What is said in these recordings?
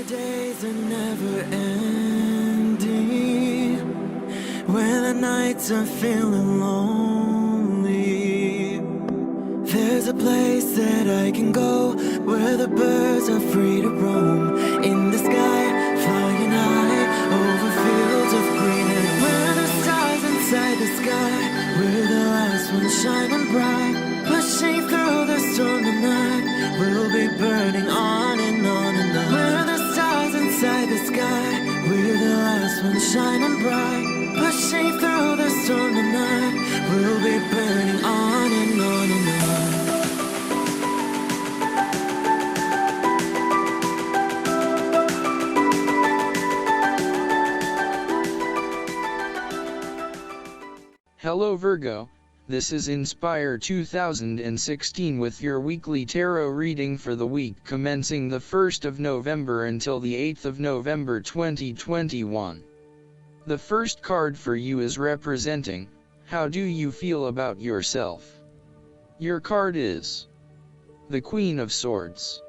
days are never ending, when the nights are feeling lonely. There's a place that I can go, where the birds are free to roam, in the sky, flying high, over fields of green. And where the stars inside the sky, we're the last ones shining bright, pushing through the storm tonight. We'll be burning on and on and on. We're the stars inside the sky, we're the last ones shining bright, pushing through the storm tonight. We'll be burning on and on and on. Hello Virgo, this is Inspire 2016 with your weekly tarot reading for the week commencing the 1st of November until the 8th of November 2021. The first card for you is representing, how do you feel about yourself? Your card is the Queen of Swords.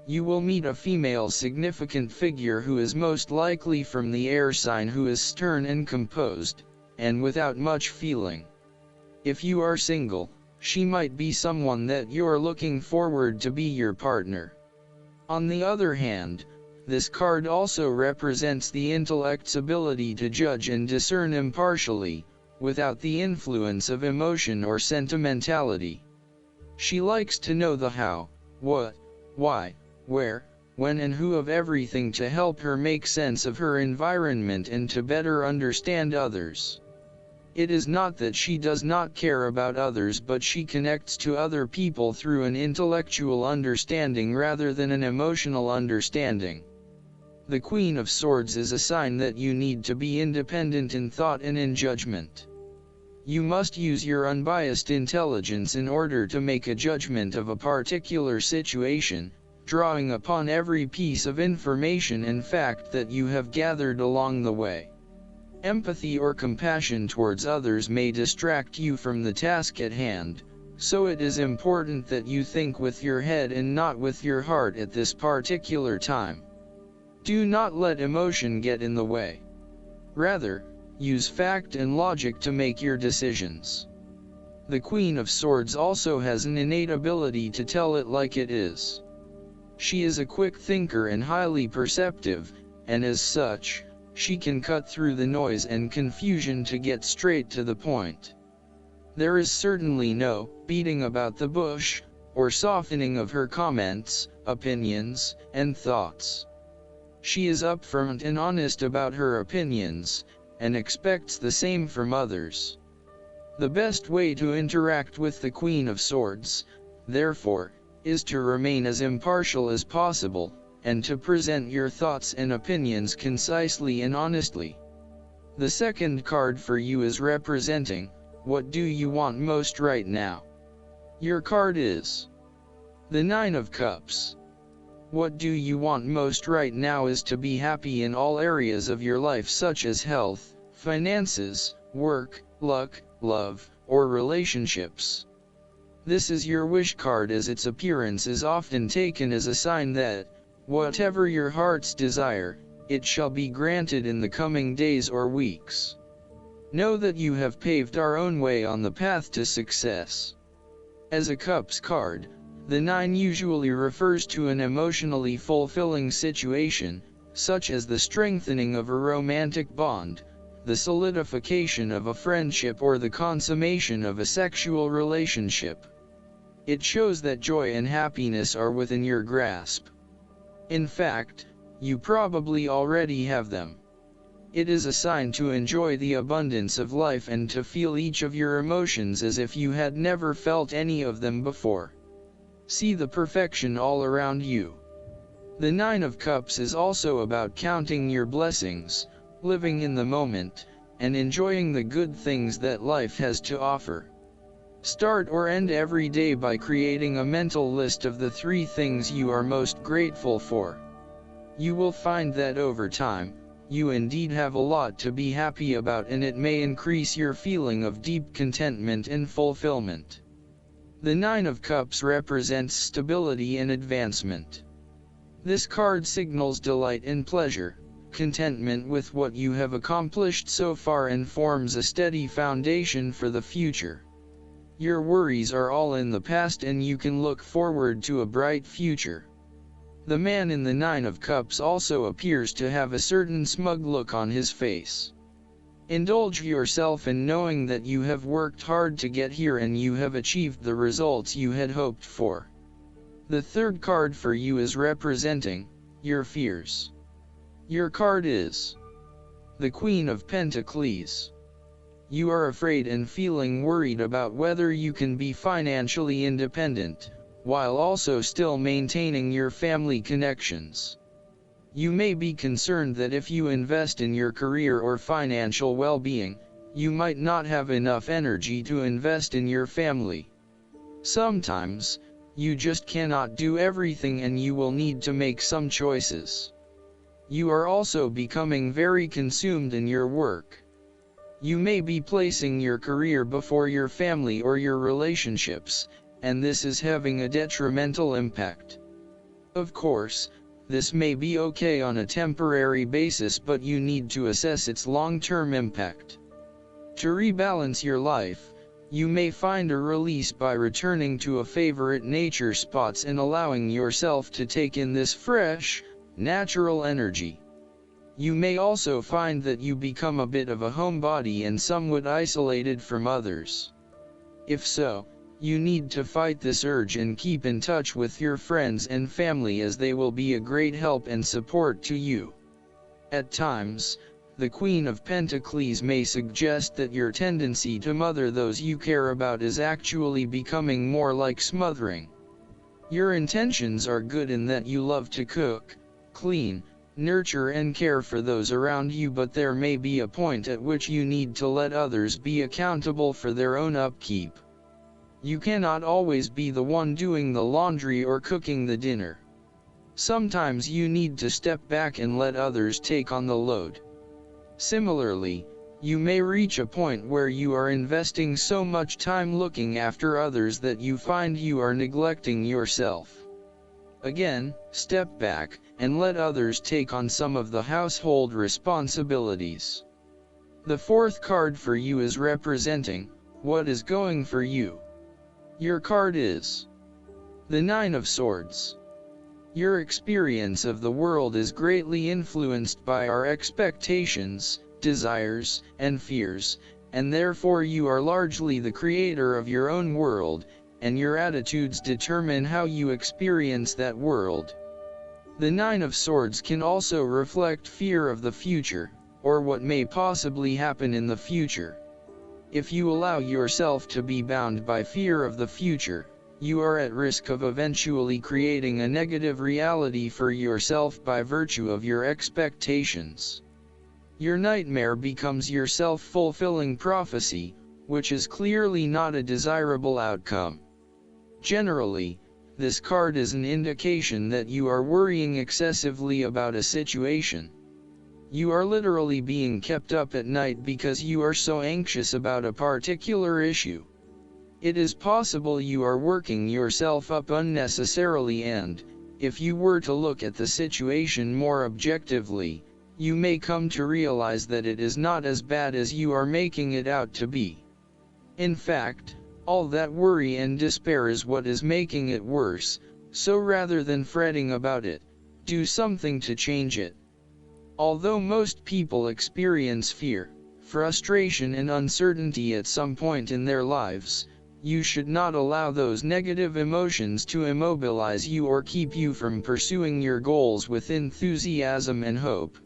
You will meet a female significant figure who is most likely from the air sign, who is stern and composed, and without much feeling. If you are single, she might be someone that you're looking forward to be your partner. On the other hand, this card also represents the intellect's ability to judge and discern impartially, without the influence of emotion or sentimentality. She likes to know the how, what, why, where, when and who of everything to help her make sense of her environment and to better understand others. It is not that she does not care about others, but she connects to other people through an intellectual understanding rather than an emotional understanding. The Queen of Swords is a sign that you need to be independent in thought and in judgment. You must use your unbiased intelligence in order to make a judgment of a particular situation, drawing upon every piece of information and fact that you have gathered along the way. Empathy or compassion towards others may distract you from the task at hand, so it is important that you think with your head and not with your heart at this particular time. Do not let emotion get in the way. Rather, use fact and logic to make your decisions. The Queen of Swords also has an innate ability to tell it like it is. She is a quick thinker and highly perceptive, and as such, she can cut through the noise and confusion to get straight to the point. There is certainly no beating about the bush, or softening of her comments, opinions, and thoughts. She is upfront and honest about her opinions, and expects the same from others. The best way to interact with the Queen of Swords, therefore, is to remain as impartial as possible, and to present your thoughts and opinions concisely and honestly. The second card for you is representing, what do you want most right now? Your card is the Nine of Cups. What do you want most right now is to be happy in all areas of your life, such as health, finances, work, luck, love, or relationships. This is your wish card, as its appearance is often taken as a sign that, whatever your heart's desire, it shall be granted in the coming days or weeks. Know that you have paved our own way on the path to success. As a Cups card, the 9 usually refers to an emotionally fulfilling situation, such as the strengthening of a romantic bond, the solidification of a friendship, or the consummation of a sexual relationship. It shows that joy and happiness are within your grasp. In fact, you probably already have them. It is a sign to enjoy the abundance of life and to feel each of your emotions as if you had never felt any of them before. See the perfection all around you. The Nine of Cups is also about counting your blessings, living in the moment, and enjoying the good things that life has to offer. Start or end every day by creating a mental list of the 3 things you are most grateful for. You will find that over time, you indeed have a lot to be happy about, and it may increase your feeling of deep contentment and fulfillment. The Nine of Cups represents stability and advancement. This card signals delight and pleasure, contentment with what you have accomplished so far, and forms a steady foundation for the future. Your worries are all in the past and you can look forward to a bright future. The man in the Nine of Cups also appears to have a certain smug look on his face. Indulge yourself in knowing that you have worked hard to get here and you have achieved the results you had hoped for. The third card for you is representing your fears. Your card is the Queen of Pentacles. You are afraid and feeling worried about whether you can be financially independent, while also still maintaining your family connections. You may be concerned that if you invest in your career or financial well-being, you might not have enough energy to invest in your family. Sometimes, you just cannot do everything and you will need to make some choices. You are also becoming very consumed in your work. You may be placing your career before your family or your relationships, and this is having a detrimental impact. Of course, this may be okay on a temporary basis, but you need to assess its long-term impact. To rebalance your life, you may find a release by returning to a favorite nature spots and allowing yourself to take in this fresh, natural energy. You may also find that you become a bit of a homebody and somewhat isolated from others. If so, you need to fight this urge and keep in touch with your friends and family, as they will be a great help and support to you. At times, the Queen of Pentacles may suggest that your tendency to mother those you care about is actually becoming more like smothering. Your intentions are good in that you love to cook, clean, nurture and care for those around you, but there may be a point at which you need to let others be accountable for their own upkeep. You cannot always be the one doing the laundry or cooking the dinner. Sometimes you need to step back and let others take on the load. Similarly, you may reach a point where you are investing so much time looking after others that you find you are neglecting yourself. Again, step back and let others take on some of the household responsibilities. The fourth card for you is representing what is going for you. Your card is the Nine of Swords. Your experience of the world is greatly influenced by our expectations, desires, and fears, and therefore you are largely the creator of your own world, and your attitudes determine how you experience that world. The Nine of Swords can also reflect fear of the future, or what may possibly happen in the future. If you allow yourself to be bound by fear of the future, you are at risk of eventually creating a negative reality for yourself by virtue of your expectations. Your nightmare becomes your self-fulfilling prophecy, which is clearly not a desirable outcome. Generally, this card is an indication that you are worrying excessively about a situation. You are literally being kept up at night because you are so anxious about a particular issue. It is possible you are working yourself up unnecessarily, and, if you were to look at the situation more objectively, you may come to realize that it is not as bad as you are making it out to be. In fact, all that worry and despair is what is making it worse, so rather than fretting about it, do something to change it. Although most people experience fear, frustration and uncertainty at some point in their lives, you should not allow those negative emotions to immobilize you or keep you from pursuing your goals with enthusiasm and hope.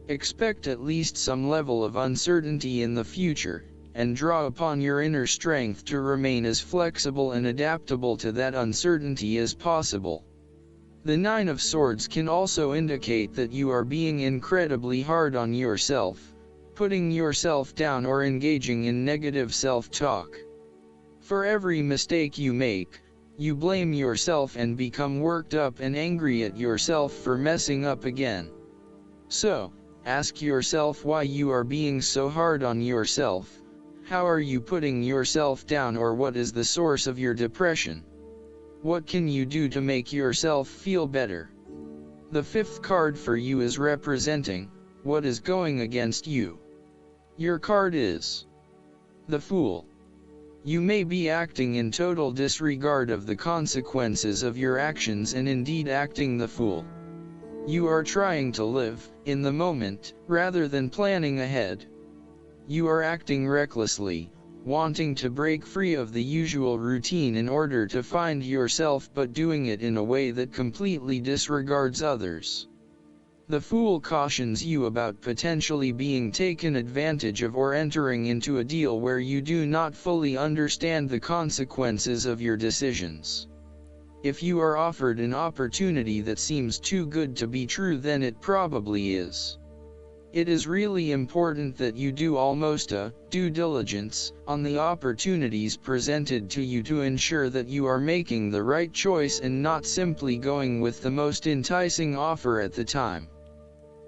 Expect at least some level of uncertainty in the future, and draw upon your inner strength to remain as flexible and adaptable to that uncertainty as possible. The Nine of Swords can also indicate that you are being incredibly hard on yourself, putting yourself down or engaging in negative self-talk. For every mistake you make, you blame yourself and become worked up and angry at yourself for messing up again. So, ask yourself why you are being so hard on yourself. How are you putting yourself down, or what is the source of your depression? What can you do to make yourself feel better? The fifth card for you is representing what is going against you. Your card is the Fool. You may be acting in total disregard of the consequences of your actions and indeed acting the fool. You are trying to live in the moment, rather than planning ahead. You are acting recklessly, wanting to break free of the usual routine in order to find yourself, but doing it in a way that completely disregards others. The Fool cautions you about potentially being taken advantage of or entering into a deal where you do not fully understand the consequences of your decisions. If you are offered an opportunity that seems too good to be true, then it probably is. It is really important that you do almost a due diligence on the opportunities presented to you to ensure that you are making the right choice and not simply going with the most enticing offer at the time.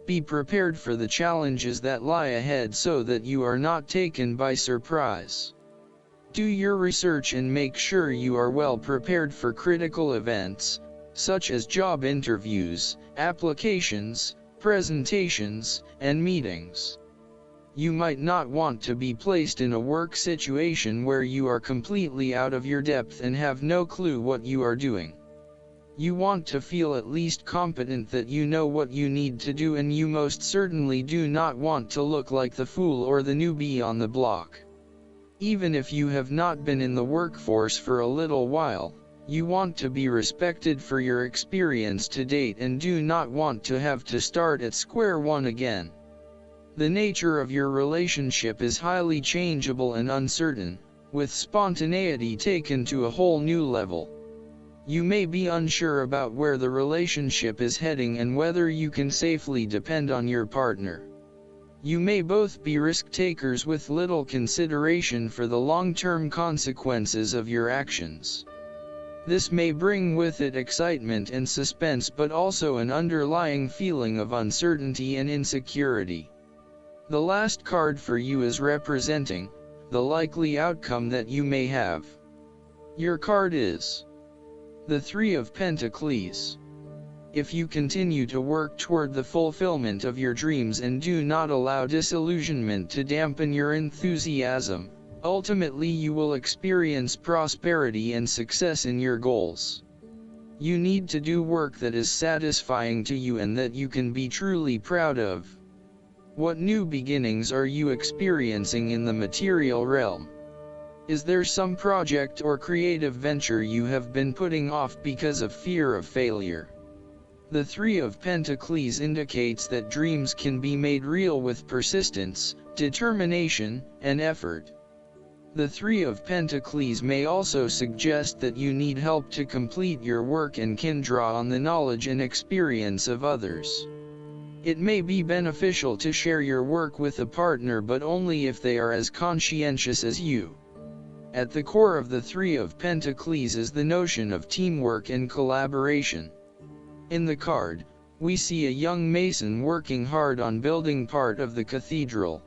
Be prepared for the challenges that lie ahead so that you are not taken by surprise. Do your research and make sure you are well prepared for critical events, such as job interviews, applications, presentations, and meetings. You might not want to be placed in a work situation where you are completely out of your depth and have no clue what you are doing. You want to feel at least competent that you know what you need to do, and you most certainly do not want to look like the fool or the newbie on the block. Even if you have not been in the workforce for a little while, you want to be respected for your experience to date and do not want to have to start at square one again. The nature of your relationship is highly changeable and uncertain, with spontaneity taken to a whole new level. You may be unsure about where the relationship is heading and whether you can safely depend on your partner. You may both be risk takers with little consideration for the long-term consequences of your actions. This may bring with it excitement and suspense, but also an underlying feeling of uncertainty and insecurity. The last card for you is representing the likely outcome that you may have. Your card is the Three of Pentacles. If you continue to work toward the fulfillment of your dreams and do not allow disillusionment to dampen your enthusiasm, ultimately you will experience prosperity and success in your goals. You need to do work that is satisfying to you and that you can be truly proud of. What new beginnings are you experiencing in the material realm? Is there some project or creative venture you have been putting off because of fear of failure? The Three of Pentacles indicates that dreams can be made real with persistence, determination, and effort. The Three of Pentacles may also suggest that you need help to complete your work and can draw on the knowledge and experience of others. It may be beneficial to share your work with a partner, but only if they are as conscientious as you. At the core of the Three of Pentacles is the notion of teamwork and collaboration. In the card, we see a young mason working hard on building part of the cathedral.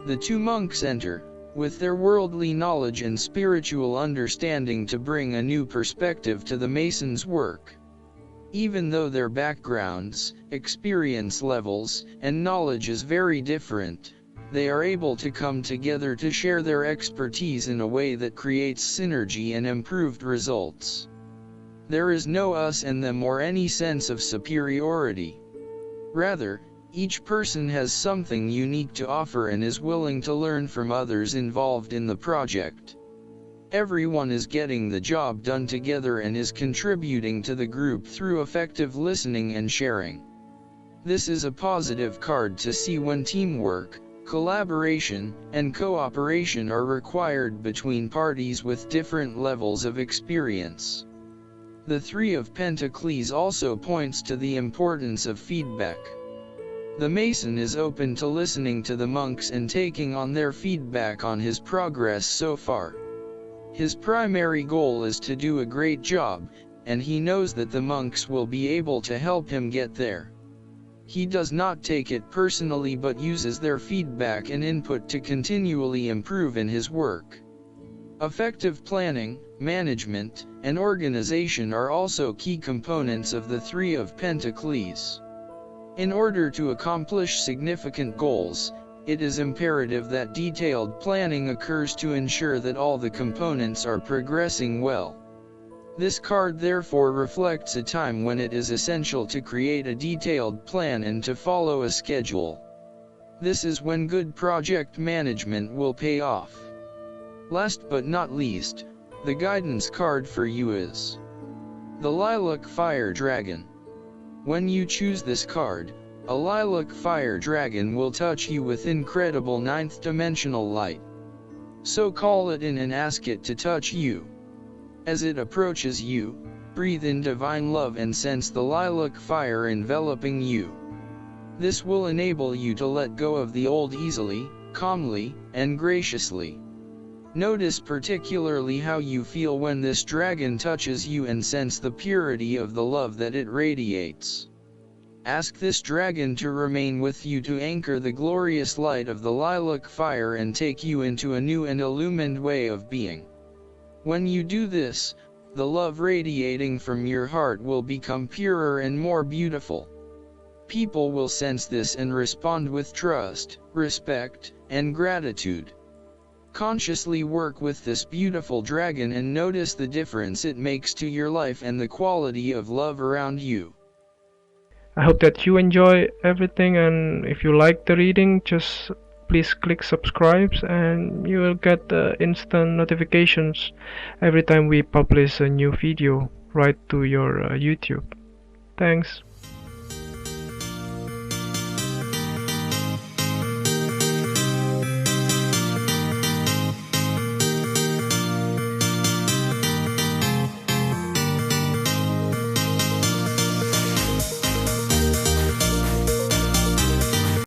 The two monks enter, with their worldly knowledge and spiritual understanding to bring a new perspective to the mason's work. Even though their backgrounds, experience levels, and knowledge is very different, they are able to come together to share their expertise in a way that creates synergy and improved results. There is no us and them or any sense of superiority. Rather, each person has something unique to offer and is willing to learn from others involved in the project. Everyone is getting the job done together and is contributing to the group through effective listening and sharing. This is a positive card to see when teamwork, collaboration, and cooperation are required between parties with different levels of experience. The Three of Pentacles also points to the importance of feedback. The mason is open to listening to the monks and taking on their feedback on his progress so far. His primary goal is to do a great job, and he knows that the monks will be able to help him get there. He does not take it personally but uses their feedback and input to continually improve in his work. Effective planning, management, and organization are also key components of the Three of Pentacles. In order to accomplish significant goals, it is imperative that detailed planning occurs to ensure that all the components are progressing well. This card therefore reflects a time when it is essential to create a detailed plan and to follow a schedule. This is when good project management will pay off. Last but not least, the guidance card for you is the Lilac Fire Dragon. When you choose this card, a lilac fire dragon will touch you with incredible ninth dimensional light. So call it in and ask it to touch you. As it approaches you, breathe in divine love and sense the lilac fire enveloping you. This will enable you to let go of the old easily, calmly, and graciously. Notice particularly how you feel when this dragon touches you and sense the purity of the love that it radiates. Ask this dragon to remain with you to anchor the glorious light of the lilac fire and take you into a new and illumined way of being. When you do this, the love radiating from your heart will become purer and more beautiful. People will sense this and respond with trust, respect, and gratitude. Consciously work with this beautiful dragon and notice the difference it makes to your life and the quality of love around you. I hope that you enjoy everything, and if you like the reading, just please click subscribe and you will get instant notifications every time we publish a new video right to your YouTube. Thanks.